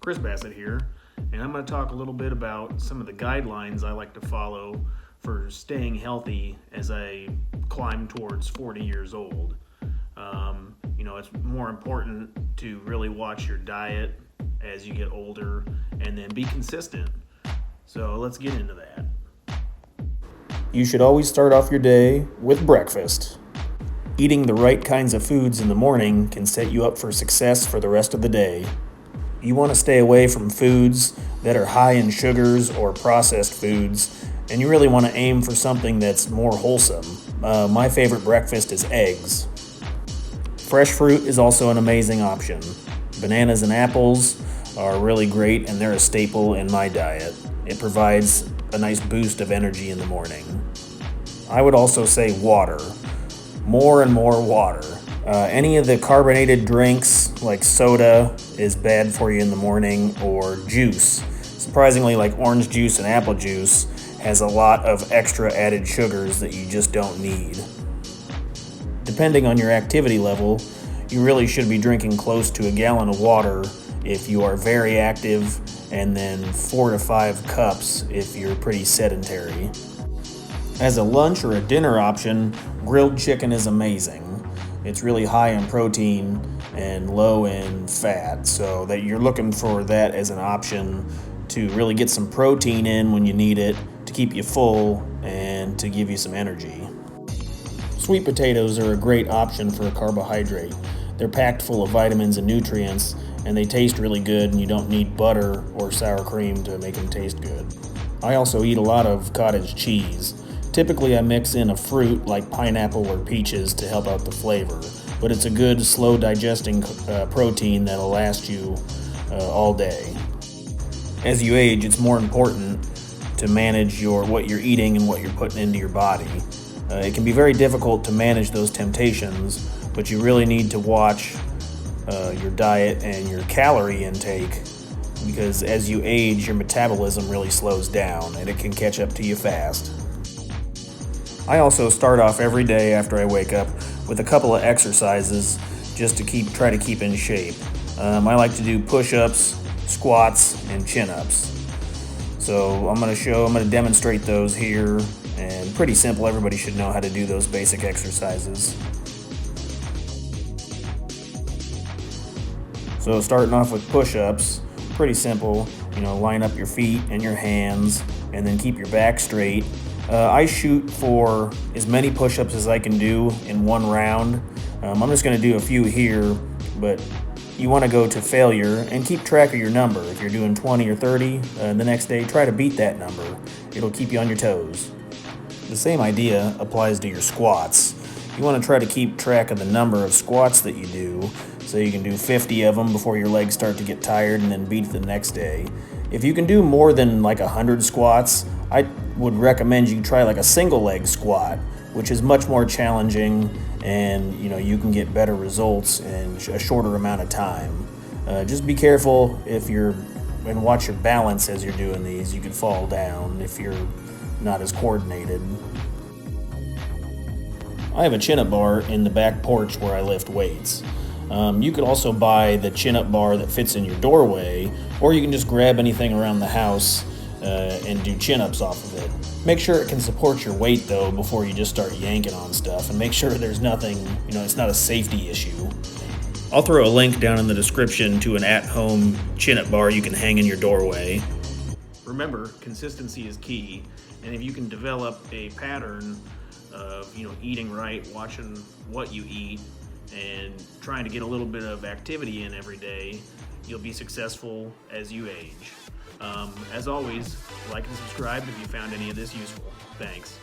Chris Bassett here, and I'm going to talk a little bit about some of the guidelines I like to follow for staying healthy as I climb towards 40 years old. It's more important to really watch your diet as you get older and then be consistent. So let's get into that. You should always start off your day with breakfast. Eating the right kinds of foods in the morning can set you up for success for the rest of the day. You want to stay away from foods that are high in sugars or processed foods, and you really want to aim for something that's more wholesome. My favorite breakfast is eggs. Fresh fruit is also an amazing option. Bananas and apples are really great, and they're a staple in my diet. It provides a nice boost of energy in the morning. I would also say water. More and more water. Any of the carbonated drinks like soda is bad for you in the morning, or juice. Surprisingly, like orange juice and apple juice has a lot of extra added sugars that you just don't need. Depending on your activity level, you really should be drinking close to a gallon of water if you are very active, and then 4 to 5 cups if you're pretty sedentary. As a lunch or a dinner option, grilled chicken is amazing. It's really high in protein and low in fat, so that you're looking for that as an option to really get some protein in when you need it, to keep you full and to give you some energy. Sweet potatoes are a great option for a carbohydrate. They're packed full of vitamins and nutrients, and they taste really good, and you don't need butter or sour cream to make them taste good. I also eat a lot of cottage cheese. Typically I mix in a fruit like pineapple or peaches to help out the flavor, but it's a good slow digesting protein that'll last you all day. As you age, it's more important to manage what you're eating and what you're putting into your body. It can be very difficult to manage those temptations, but you really need to watch your diet and your calorie intake, because as you age, your metabolism really slows down and it can catch up to you fast. I also start off every day after I wake up with a couple of exercises just to try to keep in shape. I like to do push-ups, squats, and chin-ups. So I'm going to demonstrate those here, and pretty simple. Everybody should know how to do those basic exercises. So starting off with push-ups, pretty simple. Line up your feet and your hands, and then keep your back straight. I shoot for as many push-ups as I can do in one round. I'm just going to do a few here, but you want to go to failure and keep track of your number. If you're doing 20 or 30 the next day, try to beat that number. It'll keep you on your toes. The same idea applies to your squats. You want to try to keep track of the number of squats that you do, so you can do 50 of them before your legs start to get tired, and then beat it the next day. If you can do more than like 100 squats, I would recommend you try like a single leg squat, which is much more challenging, and you can get better results in a shorter amount of time. Just be careful and watch your balance as you're doing these. You could fall down if you're not as coordinated. I have a chin-up bar in the back porch where I lift weights. You could also buy the chin-up bar that fits in your doorway, or you can just grab anything around the house and do chin-ups off of it. Make sure it can support your weight though before you just start yanking on stuff, and make sure there's nothing, it's not a safety issue. I'll throw a link down in the description to an at-home chin-up bar you can hang in your doorway. Remember, consistency is key, and if you can develop a pattern of eating right, watching what you eat, and trying to get a little bit of activity in every day, you'll be successful as you age. As always, like and subscribe if you found any of this useful. Thanks.